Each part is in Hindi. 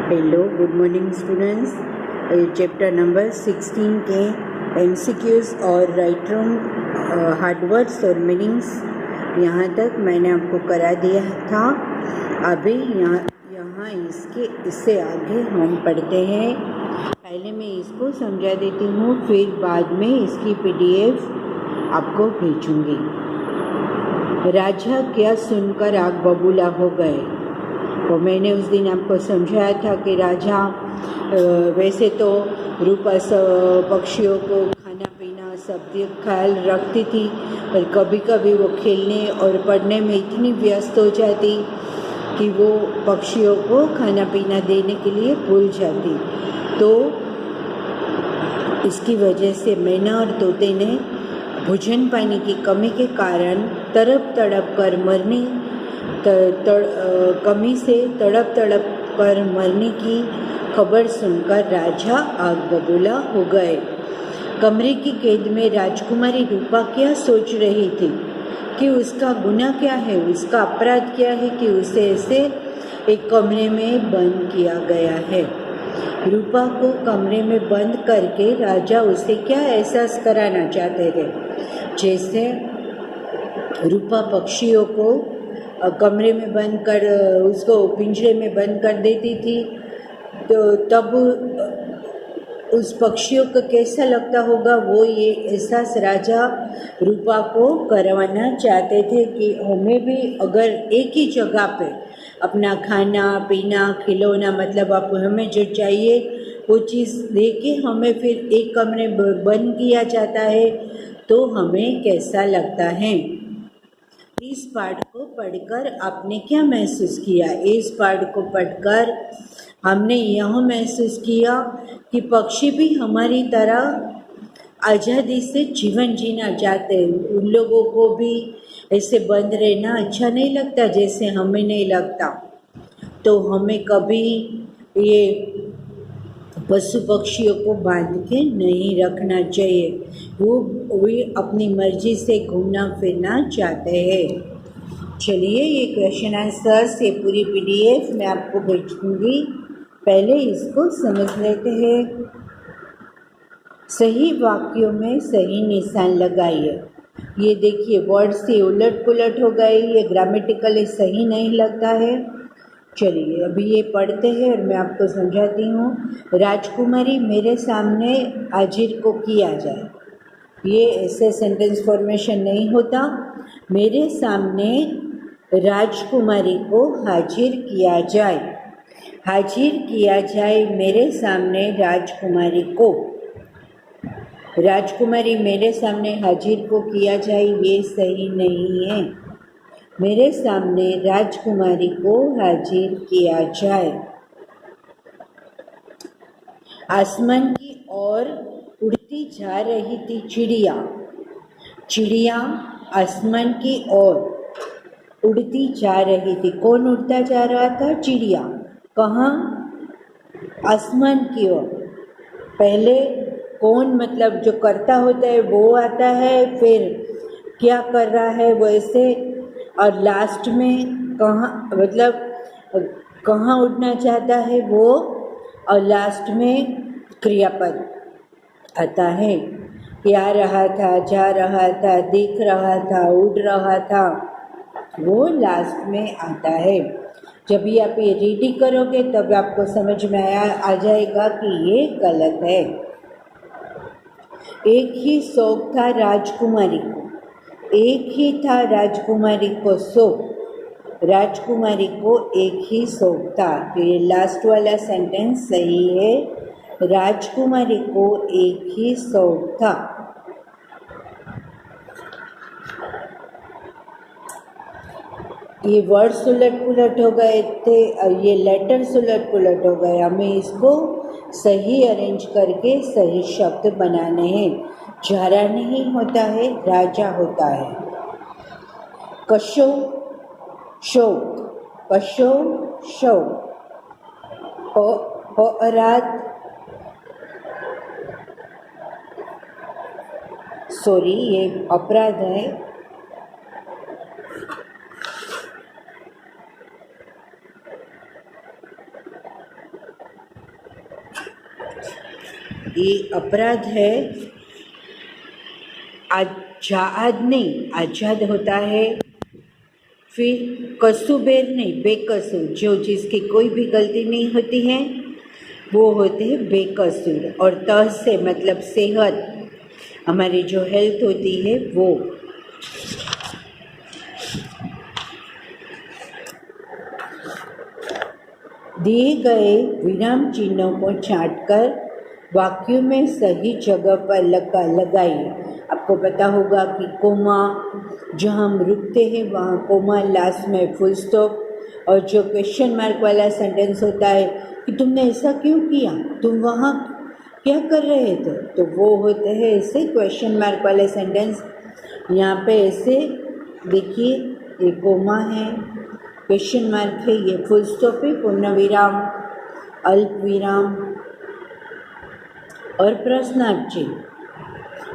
Hello, good morning students. Chapter number 16 के एमसीक्यूज़ और राइट रॉन्ग हार्डवर्ड्स और मीनिंग्स यहाँ तक मैंने आपको करा दिया था। अभी यहाँ इससे आगे हम पढ़ते हैं। पहले मैं इसको समझा देती हूँ, फिर बाद में इसकी पीडीएफ आपको भेजूँगी। राजा क्या सुनकर आग बबूला हो गए। तो मैंने उस दिन आपको समझाया था कि राजा वैसे तो रूपा पक्षियों को खाना पीना सब ख्याल रखती थी, पर कभी कभी वो खेलने और पढ़ने में इतनी व्यस्त हो जाती कि वो पक्षियों को खाना पीना देने के लिए भूल जाती। तो इसकी वजह से मैना और तोते ने भोजन पानी की कमी के कारण तड़प कर मरने की खबर सुनकर राजा आग बबूला हो गए। कमरे की कैद में राजकुमारी रूपा क्या सोच रही थी कि उसका गुनाह क्या है, उसका अपराध क्या है कि उसे ऐसे एक कमरे में बंद किया गया है। रूपा को कमरे में बंद करके राजा उसे क्या एहसास कराना चाहते थे। जैसे रूपा पक्षियों को कमरे में बंद कर उसको पिंजरे में बंद कर देती थी, तो तब उस पक्षियों को कैसा लगता होगा, वो ये एहसास राजा रूपा को करवाना चाहते थे कि हमें भी अगर एक ही जगह पे अपना खाना पीना खिलौना, मतलब आप हमें जो चाहिए वो चीज़ लेके हमें फिर एक कमरे बंद किया जाता है तो हमें कैसा लगता है। इस पाठ को पढ़कर आपने क्या महसूस किया? इस पाठ को पढ़कर हमने यह महसूस किया कि पक्षी भी हमारी तरह आज़ादी से जीवन जीना चाहते हैं। उन लोगों को भी ऐसे बंद रहना अच्छा नहीं लगता जैसे हमें नहीं लगता। तो हमें कभी ये पशु पक्षियों को बांध के नहीं रखना चाहिए। वो अपनी मर्जी से घूमना फिरना चाहते हैं। चलिए, ये क्वेश्चन आंसर्स ये पूरी पीडीएफ मैं आपको भेज दूँगी। पहले इसको समझ लेते हैं। सही वाक्यों में सही निशान लगाइए। ये देखिए, वर्ड से उलट पुलट हो गए, ये ग्रामेटिकली सही नहीं लगता है। चलिए अभी ये पढ़ते हैं और मैं आपको समझाती हूँ। राजकुमारी मेरे सामने हाजिर को किया जाए, ये ऐसे सेंटेंस फॉर्मेशन नहीं होता। मेरे सामने राजकुमारी को हाजिर किया जाए, हाजिर किया जाए मेरे सामने राजकुमारी को। राजकुमारी मेरे सामने हाजिर को किया जाए, ये सही नहीं है। मेरे सामने राजकुमारी को हाजिर किया जाए। आसमान की ओर उड़ती जा रही थी चिड़िया। चिड़िया आसमान की ओर उड़ती जा रही थी। कौन उड़ता जा रहा था? चिड़िया। कहाँ? आसमान की ओर। पहले कौन, मतलब जो करता होता है वो आता है, फिर क्या कर रहा है वो ऐसे, और लास्ट में कहाँ, मतलब कहाँ उड़ना चाहता है वो, और लास्ट में क्रियापद आता है। आ रहा था, जा रहा था, दिख रहा था, उड़ रहा था, वो लास्ट में आता है। जब ये आप ये रीडिंग करोगे तब आपको समझ में आ जाएगा कि ये गलत है। एक ही शौक था राजकुमारी को, एक ही था राजकुमारी को शौक। राजकुमारी को एक ही शौक था। तो ये लास्ट वाला सेंटेंस सही है। राजकुमारी को एक ही शौक था। ये वर्ड्स उलट पुलट हो गए थे, ये लेटर्स उलट पुलट हो गए। हमें इसको सही अरेंज करके सही शब्द बनाने हैं। जारा नहीं होता है, राजा होता है। कशो शौक, कशो शौक। अपराध, सॉरी ये अपराध है। ये अपराध है। आजाद नहीं, आजाद होता है। फिर कसूबेर नहीं, बेकसूर, जो जिसकी कोई भी गलती नहीं होती है वो होते हैं बेकसूर। और तह से मतलब सेहत, हमारी जो हेल्थ होती है वो। दिए गए विराम चिन्हों को छांटकर वाक्यों में सही जगह पर लगाइए। आपको पता होगा कि कोमा, जहाँ हम रुकते हैं वहाँ कोमा, लास्ट में फुल स्टॉप, और जो क्वेश्चन मार्क वाला सेंटेंस होता है कि तुमने ऐसा क्यों किया, तुम वहाँ क्या कर रहे थे, तो वो होते हैं ऐसे क्वेश्चन मार्क वाले सेंटेंस। यहाँ पे ऐसे देखिए, ये कोमा है, क्वेश्चन मार्क है, ये फुल स्टॉप है, पूर्ण विराम, अल्प विराम और प्रश्नार्थ चिन्ह।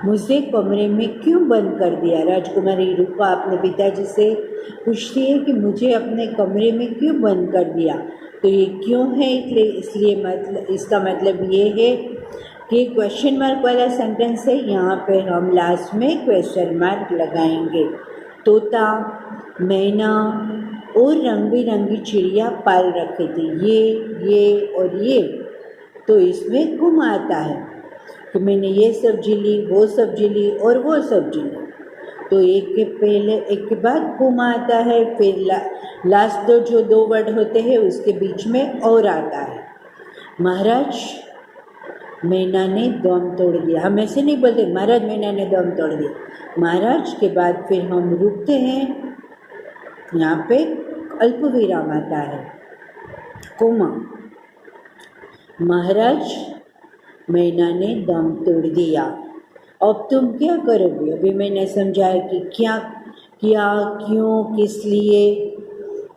मुझे कमरे में क्यों बंद कर दिया? राजकुमारी रूपा अपने पिताजी से पूछती है कि मुझे अपने कमरे में क्यों बंद कर दिया। तो ये क्यों है, इसलिए मतलब इसका मतलब ये है कि क्वेश्चन मार्क वाला सेंटेंस है, यहाँ पे हम लास्ट में क्वेश्चन मार्क लगाएंगे। तोता, मैना और रंग बिरंगी चिड़िया पाल रखे थे, ये और ये, तो इसमें गुम आता है कि मैंने ये सब्जी ली, वो सब्जी ली और वो सब्जी ली, तो एक के पहले एक के बाद गुम आता है। फिर लास्ट जो दो वर्ड होते हैं उसके बीच में और आता है। महाराज मैना ने दम तोड़ दिया, हम ऐसे नहीं बोलते महाराज मैना ने दम तोड़ दिया। महाराज के बाद फिर हम रुकते हैं, यहाँ पे अल्प विराम आता है, कोमा। महाराज मैना ने दम तोड़ दिया, अब तुम क्या करोगे? अभी मैंने समझाया कि क्या किया, क्यों, किस लिए,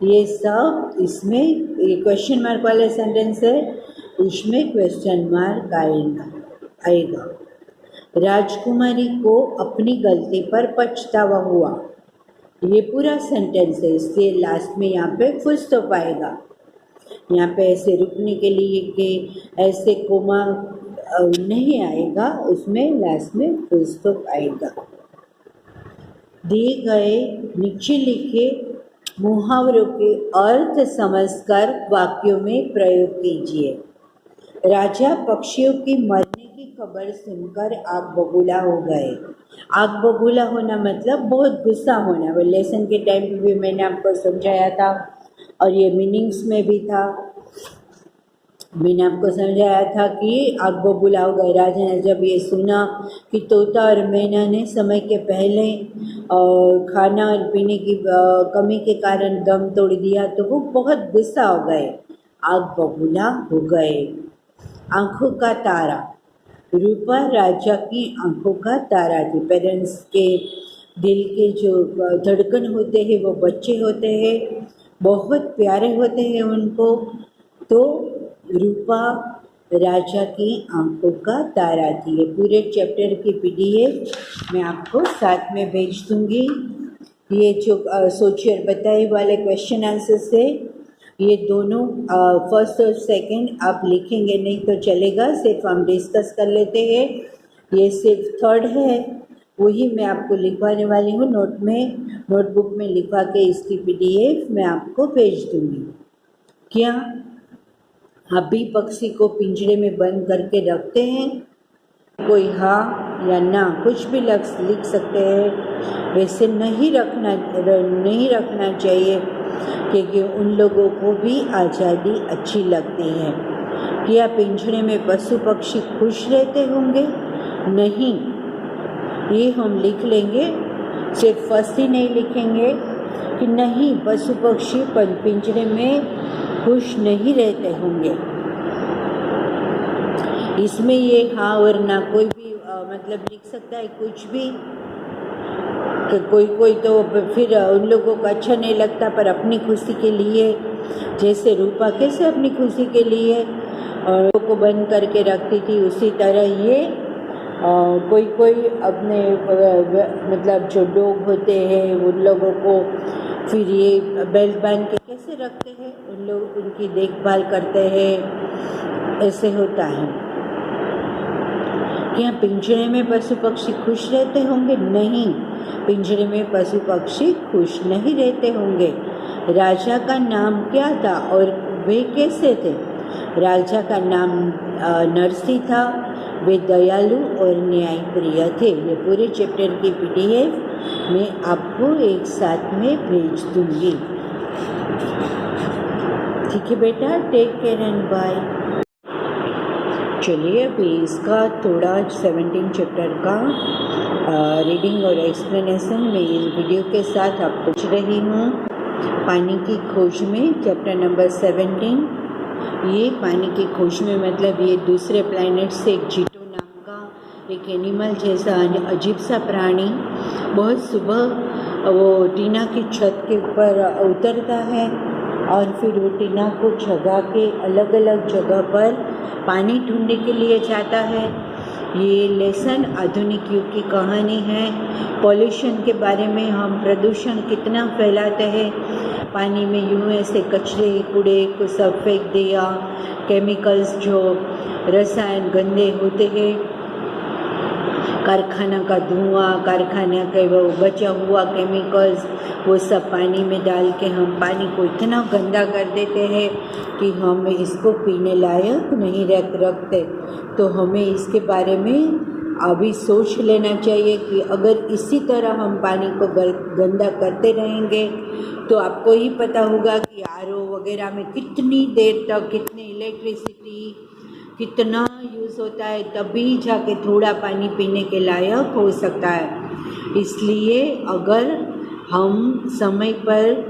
ये सब इसमें, ये क्वेश्चन मार्क वाले सेंटेंस है, उसमें क्वेश्चन मार्क आएगा। राजकुमारी को अपनी गलती पर पछतावा हुआ, ये पूरा सेंटेंस है, इसलिए लास्ट में यहाँ पे फुल स्टॉप आएगा। यहाँ पे ऐसे रुकने के लिए कि ऐसे कोमा नहीं आएगा, उसमें लास्ट में फुल स्टॉप आएगा। दिए गए नीचे लिखे मुहावरों के अर्थ समझकर वाक्यों में प्रयोग कीजिए। राजा पक्षियों की मरने की खबर सुनकर आग बबूला हो गए। आग बबूला होना मतलब बहुत गुस्सा होना। वो लेसन के टाइम पे भी मैंने आपको समझाया था और ये मीनिंग्स में भी था। मैंने आपको समझाया था कि आग बबूला हो गए। राजा ने जब ये सुना कि तोता और मैना ने समय के पहले खाना और पीने की कमी के कारण दम तोड़ दिया, तो वो बहुत गुस्सा हो गए, आग बबूला हो गए। आँखों का तारा, रूपा राजा की आँखों का तारा थी। पेरेंट्स के दिल के जो धड़कन होते हैं वो बच्चे होते हैं, बहुत प्यारे होते हैं उनको। तो रूपा राजा की आंखों का तारा थी। ये पूरे चैप्टर की PDF मैं आपको साथ में भेज दूंगी। ये जो सोचिए और बताइए वाले क्वेश्चन आंसर्स है, ये दोनों फर्स्ट और सेकंड आप लिखेंगे नहीं तो चलेगा, सिर्फ हम डिस्कस कर लेते हैं। ये सिर्फ थर्ड है, वही मैं आपको लिखवाने वाली हूँ नोटबुक में लिखवा के इसकी PDF मैं आपको भेज दूँगी। क्या आप भी पक्षी को पिंजरे में बंद करके रखते हैं? कोई हाँ या ना कुछ भी लिख सकते हैं। वैसे नहीं रखना चाहिए, क्योंकि उन लोगों को भी आज़ादी अच्छी लगती है। क्या पिंजरे में पशु पक्षी खुश रहते होंगे? नहीं, ये हम लिख लेंगे। सिर्फ फर्स्ट ही नहीं लिखेंगे कि नहीं, पशु पक्षी पिंजरे में खुश नहीं रहते होंगे। इसमें ये हाँ और ना कोई भी मतलब लिख सकता है, कुछ भी। कोई तो फिर उन लोगों को अच्छा नहीं लगता, पर अपनी खुशी के लिए, जैसे रूपा कैसे अपनी खुशी के लिए और को बंद करके रखती थी, उसी तरह ये कोई अपने मतलब जो डॉग होते हैं उन लोगों को फिर ये बेल्ट बांध के कैसे रखते हैं, उन लोग उनकी देखभाल करते हैं, ऐसे होता है। क्या पिंजरे में पशु पक्षी खुश रहते होंगे? नहीं, पिंजरे में पशु पक्षी खुश नहीं रहते होंगे। राजा का नाम क्या था और वे कैसे थे? राजा का नाम नरसिंह था। वे दयालु और न्यायप्रिय थे। ये पूरे चैप्टर की PDF मैं आपको एक साथ में भेज दूंगी। ठीक है बेटा, टेक केयर एंड बाय। चलिए अभी इसका थोड़ा 17 चैप्टर का रीडिंग और एक्सप्लेनेशन मैं इस वीडियो के साथ आपको पूछ रही हूँ। पानी की खोज में चैप्टर नंबर 17। ये पानी की खोज में मतलब ये दूसरे प्लैनेट से एक जीटो नाम का एक एनिमल जैसा अजीब सा प्राणी बहुत सुबह वो टीना की छत के ऊपर उतरता है और फिर वो टीना को जगा के अलग अलग जगह पर पानी ढूंढने के लिए जाता है। ये लेसन आधुनिक युग की कहानी है। पॉल्यूशन के बारे में, हम प्रदूषण कितना फैलाते हैं, पानी में यूँ ऐसे कचरे कूड़े को सब फेंक दिया, केमिकल्स जो रसायन गंदे होते हैं, कारखाना का धुआं, कारखाना के वो बचा हुआ केमिकल्स वो सब पानी में डाल के हम पानी को इतना गंदा कर देते हैं कि हम इसको पीने लायक नहीं रखते। तो हमें इसके बारे में अभी सोच लेना चाहिए कि अगर इसी तरह हम पानी को गंदा करते रहेंगे तो आपको ही पता होगा कि RO वगैरह में कितनी देर तक कितनी इलेक्ट्रिसिटी कितना यूज़ होता है, तभी जाके थोड़ा पानी पीने के लायक हो सकता है। इसलिए अगर हम समय पर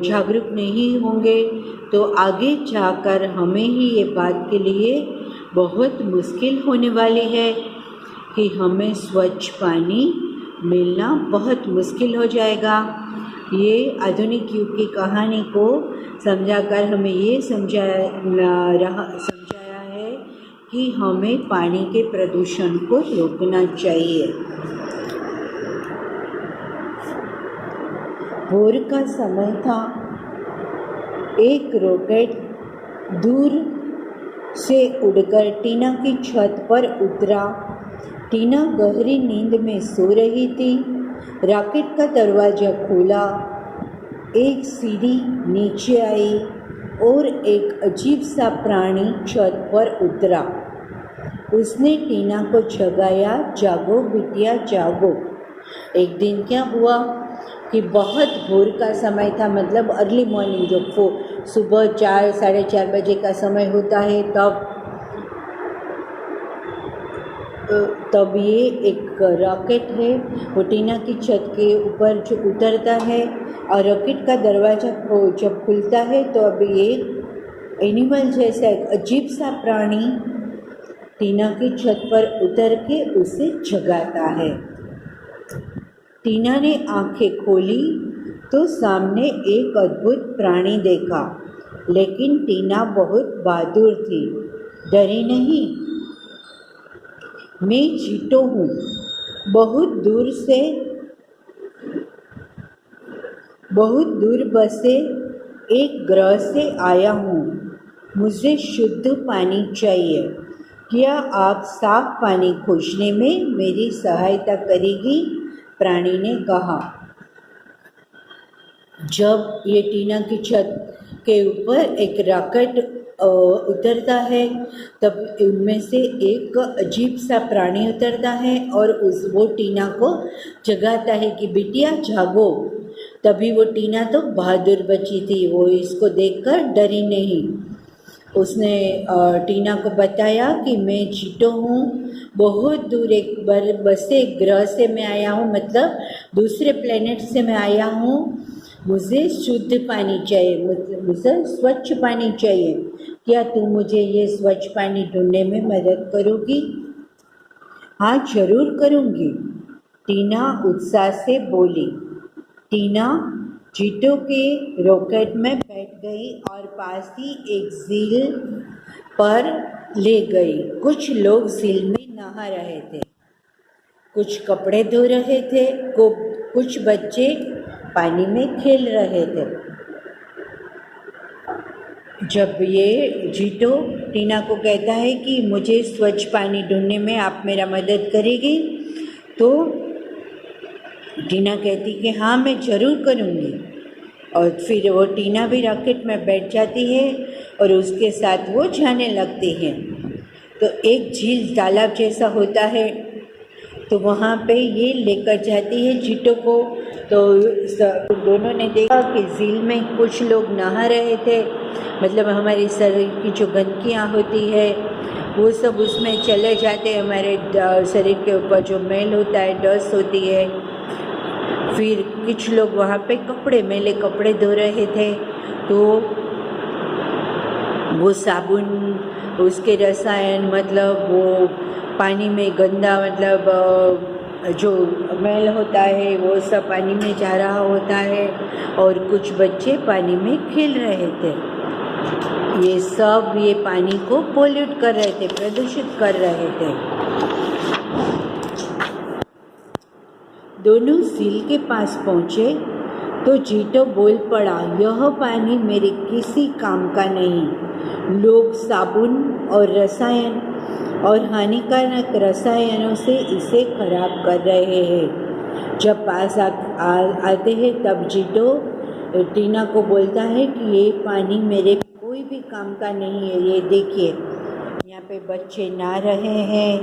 जागरूक नहीं होंगे तो आगे जाकर हमें ही ये बात के लिए बहुत मुश्किल होने वाली है कि हमें स्वच्छ पानी मिलना बहुत मुश्किल हो जाएगा। ये आधुनिक युग की कहानी को समझाकर हमें ये समझाया है कि हमें पानी के प्रदूषण को रोकना चाहिए। भोर का समय था। एक रॉकेट दूर से उड़कर टीना की छत पर उतरा। टीना गहरी नींद में सो रही थी। रॉकेट का दरवाज़ा खोला, एक सीढ़ी नीचे आई और एक अजीब सा प्राणी छत पर उतरा। उसने टीना को जगाया, जागो बिटिया जागो। एक दिन क्या हुआ कि बहुत भोर का समय था, मतलब अर्ली मॉर्निंग, जो सुबह 4 साढ़े 4 बजे का समय होता है तब ये एक रॉकेट है वो टीना की छत के ऊपर जो उतरता है और रॉकेट का दरवाज़ा जब खुलता है तो अब ये एनिमल जैसा एक अजीब सा प्राणी टीना की छत पर उतर के उसे जगाता है। टीना ने आंखें खोली तो सामने एक अद्भुत प्राणी देखा, लेकिन टीना बहुत बहादुर थी, डरी नहीं। मैं जीटो हूँ, बहुत दूर बसे एक ग्रह से आया हूँ। मुझे शुद्ध पानी चाहिए। क्या आप साफ पानी खोजने में मेरी सहायता करेगी? प्राणी ने कहा। जब ये टीना की छत के ऊपर एक रॉकेट उतरता है तब उनमें से एक अजीब सा प्राणी उतरता है और वो टीना को जगाता है कि बिटिया जागो। तभी वो टीना तो बहादुर बची थी, वो इसको देखकर डरी नहीं। उसने टीना को बताया कि मैं जीटो हूँ, बहुत दूर एक बसे ग्रह से मैं आया हूँ, मतलब दूसरे प्लेनेट से मैं आया हूँ। मुझे शुद्ध पानी चाहिए, मुझे स्वच्छ पानी चाहिए। क्या तुम मुझे ये स्वच्छ पानी ढूंढने में मदद करोगी? हाँ जरूर करूँगी, टीना उत्साह से बोली। टीना जीटो के रॉकेट में बैठ गई और पास ही एक झील पर ले गई। कुछ लोग झील में नहा रहे थे, कुछ कपड़े धो रहे थे, कुछ बच्चे पानी में खेल रहे थे। जब ये जीटो टीना को कहता है कि मुझे स्वच्छ पानी ढूंढने में आप मेरा मदद करेगी। तो टीना कहती कि हाँ मैं ज़रूर करूँगी। और फिर वो टीना भी रॉकेट में बैठ जाती है और उसके साथ वो जाने लगती है। तो एक झील तालाब जैसा होता है, तो वहाँ पे ये लेकर जाती है जीटो को। तो दोनों ने देखा कि झील में कुछ लोग नहा रहे थे, मतलब हमारे शरीर की जो गंदगियाँ होती है वो सब उसमें चले जाते हैं, हमारे शरीर के ऊपर जो मैल होता है, डस्ट होती है। फिर कुछ लोग वहाँ पे मैले कपड़े धो रहे थे, तो वो साबुन, उसके रसायन, मतलब वो पानी में गंदा, मतलब जो मैल होता है वो सब पानी में जा रहा होता है। और कुछ बच्चे पानी में खेल रहे थे। ये पानी को पोल्यूट कर रहे थे, प्रदूषित कर रहे थे। दोनों झील के पास पहुँचे तो जीटो बोल पड़ा, यह पानी मेरे किसी काम का नहीं। लोग साबुन और रसायन और हानिकारक रसायनों से इसे खराब कर रहे हैं। जब पास आते हैं तब जीटो टीना को बोलता है कि ये पानी मेरे कोई भी काम का नहीं है। ये देखिए, यहाँ पे बच्चे नहा रहे हैं,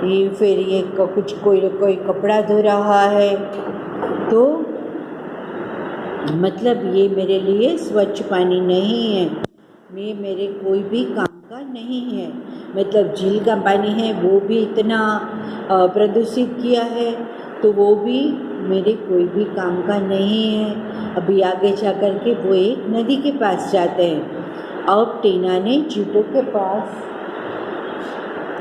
ये फिर ये कोई कपड़ा धो रहा है, तो मतलब ये मेरे लिए स्वच्छ पानी नहीं है, ये मेरे कोई भी काम का नहीं है। मतलब झील का पानी है वो भी इतना प्रदूषित किया है, तो वो भी मेरे कोई भी काम का नहीं है। अभी आगे जा कर के वो एक नदी के पास जाते हैं। अब टीना ने जीटो के पास